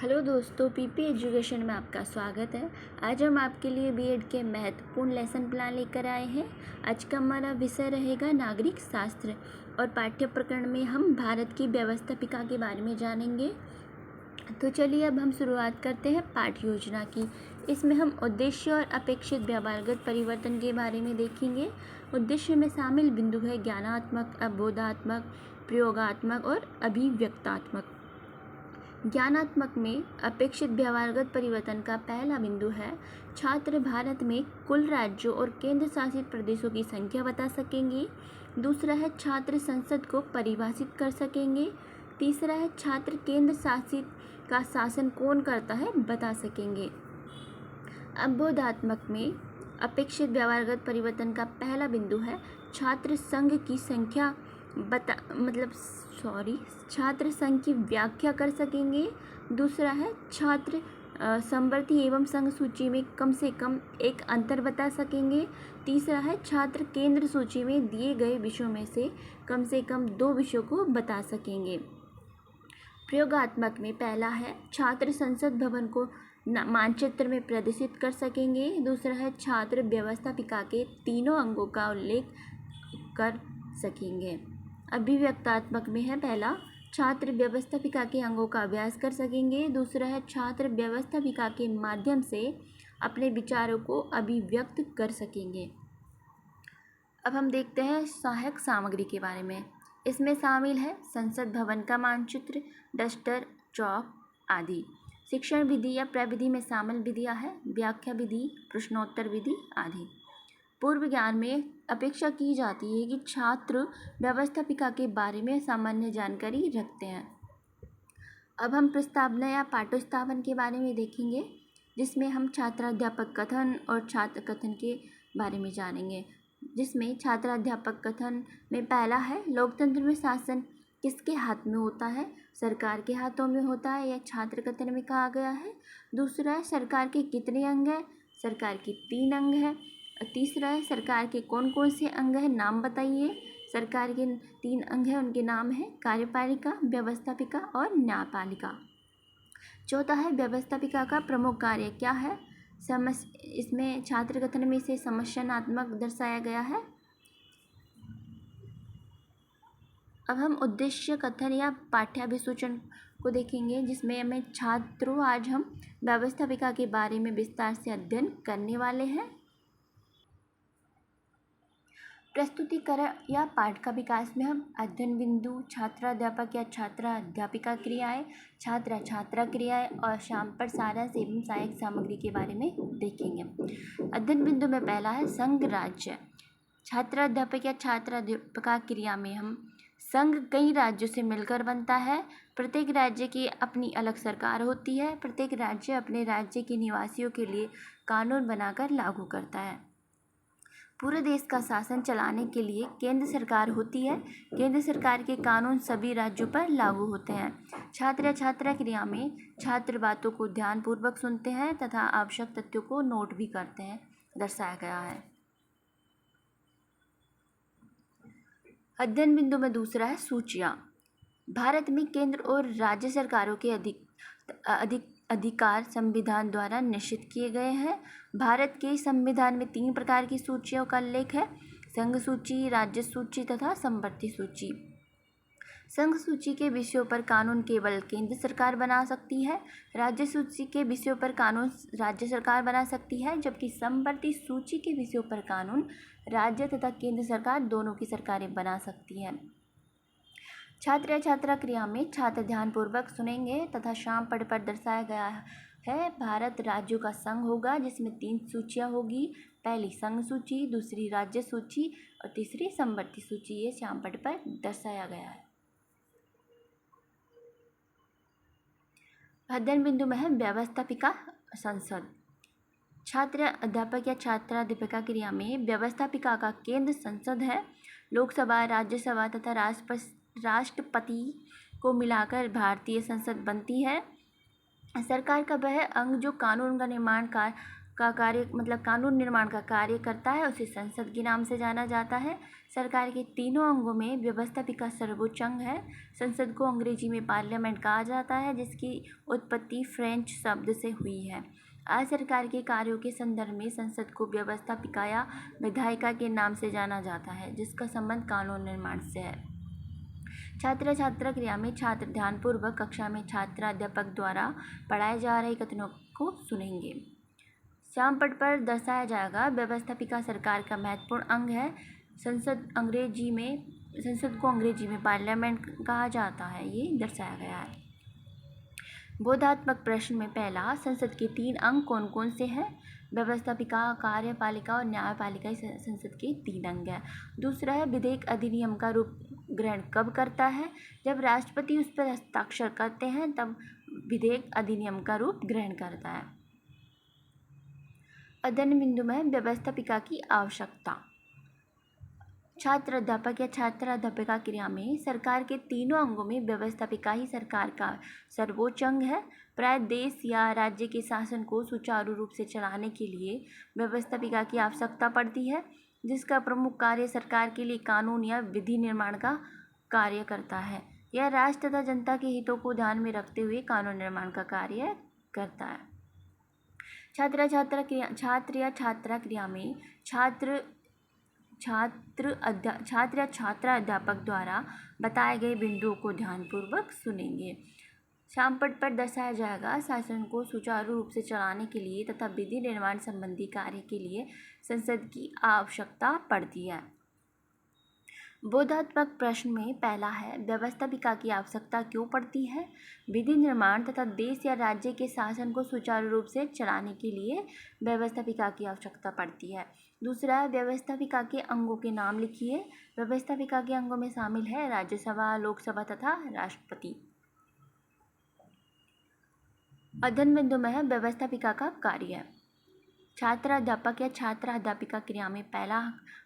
Hello दोस्तों, PP education में आपका स्वागत है। आज हम आपके लिए बीएड के महत्वपूर्ण लेसन प्लान लेकर आए हैं। आज का हमारा विषय रहेगा नागरिक शास्त्र और पाठ्य प्रकरण में हम भारत की व्यवस्थापिका के बारे में जानेंगे। तो चलिए अब हम शुरुआत करते हैं पाठ्य योजना की। इसमें हम उद्देश्य और अपेक्षित व्यवहारगत परिवर्तन के बारे में देखेंगे। उद्देश्य में शामिल बिंदु है ज्ञानात्मक, अवबोधात्मक, प्रयोगात्मक और अभिव्यक्तात्मक। ज्ञानात्मक में अपेक्षित व्यवहारगत परिवर्तन का पहला बिंदु है छात्र भारत में कुल राज्यों और केंद्र शासित प्रदेशों की संख्या बता सकेंगे। दूसरा है छात्र संसद को परिभाषित कर सकेंगे। तीसरा है छात्र केंद्र शासित का शासन कौन करता है बता सकेंगे। अवबोधात्मक में अपेक्षित व्यवहारगत परिवर्तन का पहला बिंदु है छात्र संघ की संख्या छात्र संघ की व्याख्या कर सकेंगे। दूसरा है छात्र समवर्ती एवं संघ सूची में कम से कम एक अंतर बता सकेंगे। तीसरा है छात्र केंद्र सूची में दिए गए विषयों में से कम 2 विषयों को बता सकेंगे। प्रयोगात्मक में पहला है छात्र संसद भवन को मानचित्र में प्रदर्शित कर सकेंगे। दूसरा है छात्र व्यवस्थापिका के तीनों अंगों का उल्लेख कर सकेंगे। अभिव्यक्तात्मक में है पहला छात्र व्यवस्थापिका के अंगों का अभ्यास कर सकेंगे। दूसरा है छात्र व्यवस्थापिका के माध्यम से अपने विचारों को अभिव्यक्त कर सकेंगे। अब हम देखते हैं सहायक सामग्री के बारे में। इसमें शामिल है संसद भवन का मानचित्र, डस्टर, चौक आदि। शिक्षण विधि या प्रविधि में शामिल विधियाँ है व्याख्या विधि, प्रश्नोत्तर विधि आदि। पूर्व ज्ञान में अपेक्षा की जाती है कि छात्र व्यवस्थापिका के बारे में सामान्य जानकारी रखते हैं। अब हम प्रस्तावना या पाठोत्थान के बारे में देखेंगे, जिसमें हम छात्राध्यापक कथन और छात्र कथन के बारे में जानेंगे। जिसमें छात्राध्यापक कथन में पहला है लोकतंत्र में शासन किसके हाथ में होता है, सरकार के हाथों में होता है, यह छात्र कथन में कहा गया है। दूसरा है सरकार के कितने अंग हैं, सरकार के 3 अंग हैं। तीसरा है सरकार के कौन कौन से अंग हैं, नाम बताइए। सरकार के 3 अंग हैं, उनके नाम हैं कार्यपालिका, व्यवस्थापिका और न्यायपालिका। चौथा है व्यवस्थापिका का प्रमुख कार्य क्या है। इसमें छात्र कथन में इसे समस्यात्मक दर्शाया गया है। अब हम उद्देश्य कथन या पाठ्याभिसूचन को देखेंगे, जिसमें आज हम व्यवस्थापिका के बारे में विस्तार से अध्ययन करने वाले हैं। प्रस्तुतिकरण या पाठ का विकास में हम अध्ययन बिंदु, छात्राध्यापक या छात्राध्यापिका क्रियाएं, छात्रा क्रियाएं और शाम पर सारांश एवं सहायक सामग्री के बारे में देखेंगे। अध्ययन बिंदु में पहला है संघ राज्य। छात्राध्यापक या छात्राध्यापिका क्रिया में हम संघ कई राज्यों से मिलकर बनता है। प्रत्येक राज्य की अपनी अलग सरकार होती है। प्रत्येक राज्य अपने राज्य के निवासियों के लिए कानून बनाकर लागू करता है। पूरे देश का शासन चलाने के लिए केंद्र सरकार होती है। केंद्र सरकार के कानून सभी राज्यों पर लागू होते हैं। छात्र या छात्रा क्रिया में छात्र बातों को ध्यानपूर्वक सुनते हैं तथा आवश्यक तथ्यों को नोट भी करते हैं, दर्शाया गया है। अध्ययन बिंदु में दूसरा है सूचियाँ। भारत में केंद्र और राज्य सरकारों के अधिकार संविधान द्वारा निश्चित किए गए हैं। भारत के संविधान में 3 प्रकार की सूचियों का उल्लेख है, संघ सूची, राज्य सूची तथा समवर्ती सूची। संघ सूची के विषयों पर कानून केवल केंद्र सरकार बना सकती है। राज्य सूची के विषयों पर कानून राज्य सरकार बना सकती है, जबकि समवर्ती सूची के विषयों पर कानून राज्य तथा केंद्र सरकार दोनों की सरकारें बना सकती हैं। छात्र या छात्रा क्रिया में छात्र ध्यानपूर्वक सुनेंगे तथा शाम पढ़ पर दर्शाया गया है भारत राज्यों का संघ होगा, जिसमें 3 सूचियाँ होगी। पहली संघ सूची, दूसरी राज्य सूची और तीसरी समवर्ती सूची। ये शाम पढ़ पर दर्शाया गया है। अध्ययन बिंदु में है व्यवस्थापिका संसद। छात्र अध्यापक या छात्राध्यापिका क्रिया में व्यवस्थापिका का केंद्र संसद है। लोकसभा, राज्यसभा तथा राष्ट्रपति को मिलाकर भारतीय संसद बनती है। सरकार का वह अंग जो कानून का निर्माण का कार्य मतलब कानून निर्माण का कार्य करता है उसे संसद के नाम से जाना जाता है। सरकार के तीनों अंगों में व्यवस्थापिका सर्वोच्च अंग है। संसद को अंग्रेजी में पार्लियामेंट कहा जाता है, जिसकी उत्पत्ति फ्रेंच शब्द से हुई है। आज सरकार के कार्यों के संदर्भ में संसद को व्यवस्थापिका या विधायिका के नाम से जाना जाता है, जिसका संबंध कानून निर्माण से है। छात्र छात्रा क्रिया में छात्र ध्यानपूर्वक कक्षा में छात्र अध्यापक द्वारा पढ़ाए जा रहे कथनों को सुनेंगे। श्याम पट पर दर्शाया जाएगा व्यवस्थापिका सरकार का महत्वपूर्ण अंग है। संसद को अंग्रेजी में पार्लियामेंट कहा जाता है, ये दर्शाया गया है। बोधात्मक प्रश्न में पहला, संसद के 3 अंग कौन कौन से हैं? व्यवस्थापिका, कार्यपालिका और न्यायपालिका संसद के 3 अंग हैं। दूसरा है, विधेयक अधिनियम का रूप ग्रहण कब करता है? जब राष्ट्रपति उस पर हस्ताक्षर करते हैं तब विधेयक अधिनियम का रूप ग्रहण करता है। अध्ययन बिंदु में व्यवस्थापिका की आवश्यकता। छात्र अध्यापक या छात्र अध्यापिका क्रिया में सरकार के तीनों अंगों में व्यवस्थापिका ही सरकार का सर्वोच्च अंग है। प्राय देश या राज्य के शासन को सुचारू रूप से चलाने के लिए व्यवस्थापिका की आवश्यकता पड़ती है, जिसका प्रमुख कार्य सरकार के लिए कानून या विधि निर्माण का कार्य करता है। यह राष्ट्र तथा जनता के हितों को ध्यान में रखते हुए कानून निर्माण का कार्य करता है। छात्र या छात्रा क्रिया में छात्र या छात्रा अध्यापक द्वारा बताए गए बिंदुओं को ध्यानपूर्वक सुनेंगे। श्यामपट पर दर्शाया जाएगा शासन को सुचारू रूप से चलाने के लिए तथा विधि निर्माण संबंधी कार्य के लिए संसद की आवश्यकता पड़ती है। बोधात्मक प्रश्न में पहला है, व्यवस्थापिका की आवश्यकता क्यों पड़ती है? विधि निर्माण तथा देश या राज्य के शासन को सुचारू रूप से चलाने के लिए व्यवस्थापिका की आवश्यकता पड़ती है। दूसरा है, व्यवस्थापिका के अंगों के नाम लिखिए। व्यवस्थापिका के अंगों में शामिल है राज्यसभा, लोकसभा तथा राष्ट्रपति। अध्ययन बिंदु में है व्यवस्थापिका का कार्य। छात्र अध्यापक या छात्रा अध्यापिका क्रिया में पहला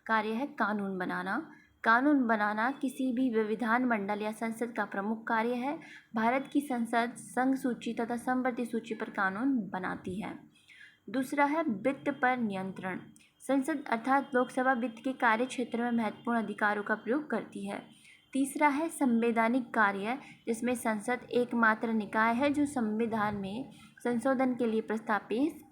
कार्य है कानून बनाना। कानून बनाना किसी भी विधान मंडल या संसद का प्रमुख कार्य है। भारत की संसद संघ सूची तथा समवर्ती सूची पर कानून बनाती है। दूसरा है वित्त पर नियंत्रण। संसद अर्थात लोकसभा वित्त के कार्य क्षेत्र में महत्वपूर्ण अधिकारों का प्रयोग करती है। तीसरा है संवैधानिक कार्य, जिसमें संसद एकमात्र निकाय है जो संविधान में संशोधन के लिए प्रस्ताव पेश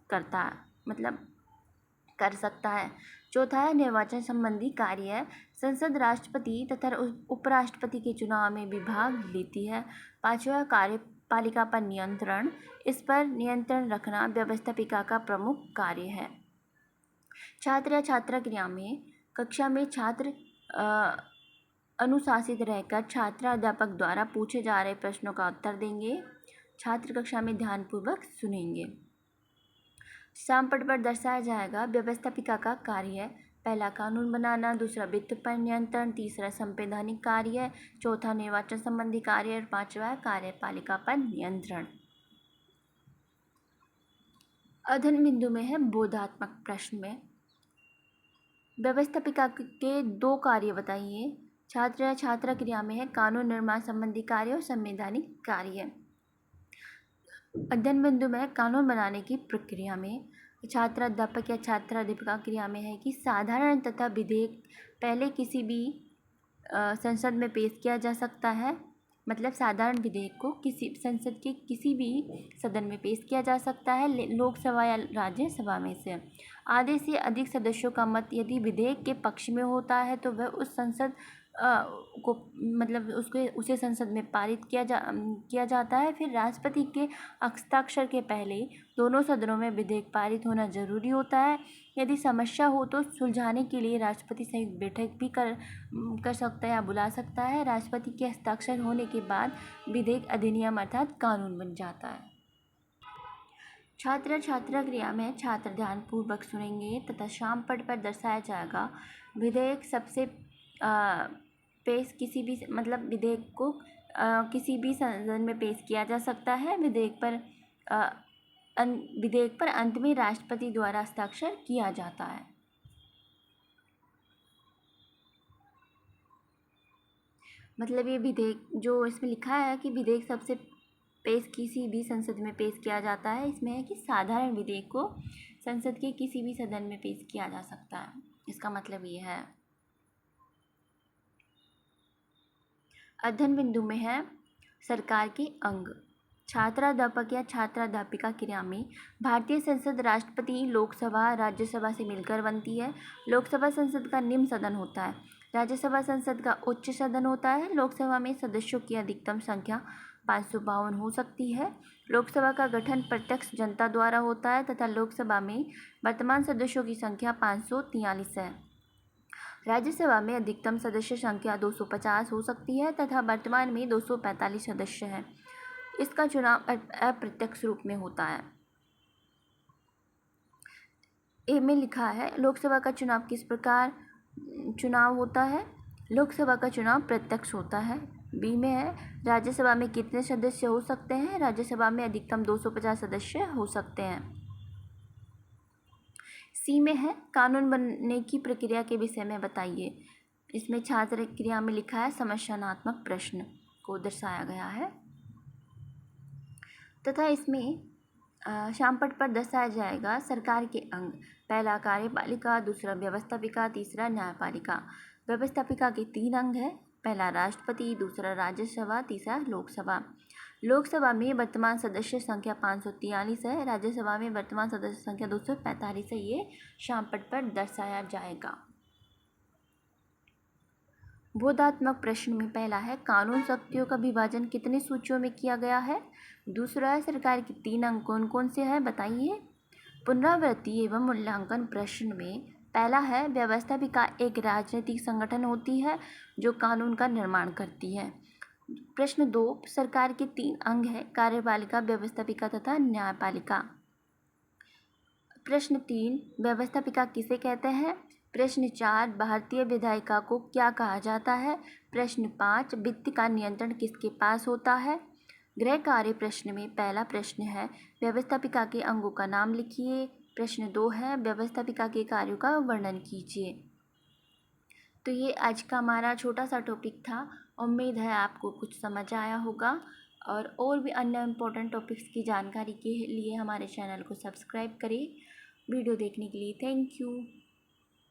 कर सकता है। चौथा है निर्वाचन संबंधी कार्य। संसद राष्ट्रपति तथा उपराष्ट्रपति के चुनाव में भी भाग लेती है। पांचवा कार्यपालिका पर नियंत्रण। इस पर नियंत्रण रखना व्यवस्थापिका का प्रमुख कार्य है। छात्र या छात्रा क्रिया में कक्षा में छात्र अनुशासित रहकर छात्रा अध्यापक द्वारा पूछे जा रहे प्रश्नों का उत्तर देंगे। छात्र कक्षा में ध्यानपूर्वक सुनेंगे। श्यामपट पर दर्शाया जाएगा व्यवस्थापिका का कार्य। पहला कानून बनाना, दूसरा वित्त पर नियंत्रण, तीसरा संवैधानिक कार्य, चौथा निर्वाचन संबंधी कार्य और पांचवा कार्यपालिका पर नियंत्रण। अध्ययन बिंदु में है बोधात्मक प्रश्न में व्यवस्थापिका के 2 कार्य बताइए। छात्र या छात्रा क्रिया में है कानून निर्माण संबंधी कार्य और संवैधानिक कार्य। अध्ययन बिंदु में कानून बनाने की प्रक्रिया में छात्र अध्यापक या छात्रा अध्यापिका क्रिया में है कि साधारण तथा विधेयक पहले किसी भी संसद में पेश किया जा सकता है। मतलब साधारण विधेयक को संसद के किसी भी सदन में पेश किया जा सकता है, लोकसभा या राज्यसभा में से। आधे से अधिक सदस्यों का मत यदि विधेयक के पक्ष में होता है तो वह उस संसद उसे संसद में पारित किया जाता है। फिर राष्ट्रपति के हस्ताक्षर के पहले दोनों सदनों में विधेयक पारित होना जरूरी होता है। यदि समस्या हो तो सुलझाने के लिए राष्ट्रपति संयुक्त बैठक भी कर सकता है या बुला सकता है। राष्ट्रपति के हस्ताक्षर होने के बाद विधेयक अधिनियम अर्थात कानून बन जाता है। छात्र छात्रा क्रिया में छात्र ध्यानपूर्वक सुनेंगे तथा श्यामपट पर दर्शाया जाएगा विधेयक सबसे विधेयक को किसी भी सदन में पेश किया जा सकता है। विधेयक पर अंत में राष्ट्रपति द्वारा हस्ताक्षर किया जाता है। मतलब ये विधेयक जो इसमें लिखा है कि विधेयक सबसे किसी भी संसद में पेश किया जाता है। इसमें है कि साधारण विधेयक को संसद के किसी भी सदन में पेश किया जा सकता है, इसका मतलब ये है। अध्ययन बिंदु में है सरकार के अंग। छात्राध्यापक या छात्राध्यापिका क्रिया में भारतीय संसद राष्ट्रपति, लोकसभा, राज्यसभा से मिलकर बनती है। लोकसभा संसद का निम्न सदन होता है, राज्यसभा संसद का उच्च सदन होता है। लोकसभा में सदस्यों की अधिकतम संख्या 552 हो सकती है। लोकसभा का गठन प्रत्यक्ष जनता द्वारा होता है तथा लोकसभा में वर्तमान सदस्यों की संख्या 543 है। राज्यसभा में अधिकतम सदस्य संख्या 250 हो सकती है तथा वर्तमान में 245 सदस्य हैं। इसका चुनाव अप्रत्यक्ष रूप में होता है। ए में लिखा है लोकसभा का चुनाव किस प्रकार चुनाव होता है। लोकसभा का चुनाव प्रत्यक्ष होता है। बी में है राज्यसभा में कितने सदस्य हो सकते हैं। राज्यसभा में अधिकतम 250 सदस्य हो सकते हैं। सी में है कानून बनने की प्रक्रिया के विषय में बताइए। इसमें छात्र क्रिया में लिखा है समस्यात्मक प्रश्न को दर्शाया गया है तथा इसमें शामपट पर दर्शाया जाएगा सरकार के अंग। पहला कार्यपालिका, दूसरा व्यवस्थापिका, तीसरा न्यायपालिका। व्यवस्थापिका के 3 अंग हैं, पहला राष्ट्रपति, दूसरा राज्यसभा, तीसरा लोकसभा। लोकसभा में वर्तमान सदस्य संख्या 543 है, राज्यसभा में वर्तमान सदस्य संख्या 245 है। ये शामपट पर दर्शाया जाएगा। बोधात्मक प्रश्न में पहला है कानून शक्तियों का विभाजन कितने सूचियों में किया गया है। दूसरा है सरकार के 3 अंग कौन कौन से हैं बताइए। पुनरावृत्ति एवं मूल्यांकन प्रश्न में पहला है व्यवस्थापिका एक राजनीतिक संगठन होती है जो कानून का निर्माण करती है। प्रश्न 2 सरकार के 3 अंग हैं कार्यपालिका, व्यवस्थापिका तथा न्यायपालिका। प्रश्न 3 व्यवस्थापिका किसे कहते हैं। प्रश्न 4 भारतीय विधायिका को क्या कहा जाता है। प्रश्न 5 वित्त का नियंत्रण किसके पास होता है। गृह कार्य प्रश्न में पहला प्रश्न है व्यवस्थापिका के अंगों का नाम लिखिए। प्रश्न 2 है व्यवस्थापिका के कार्यों का वर्णन कीजिए। तो ये आज का हमारा छोटा सा टॉपिक था। उम्मीद है आपको कुछ समझ आया होगा और भी अन्य इम्पोर्टेंट टॉपिक्स की जानकारी के लिए हमारे चैनल को सब्सक्राइब करें। वीडियो देखने के लिए थैंक यू।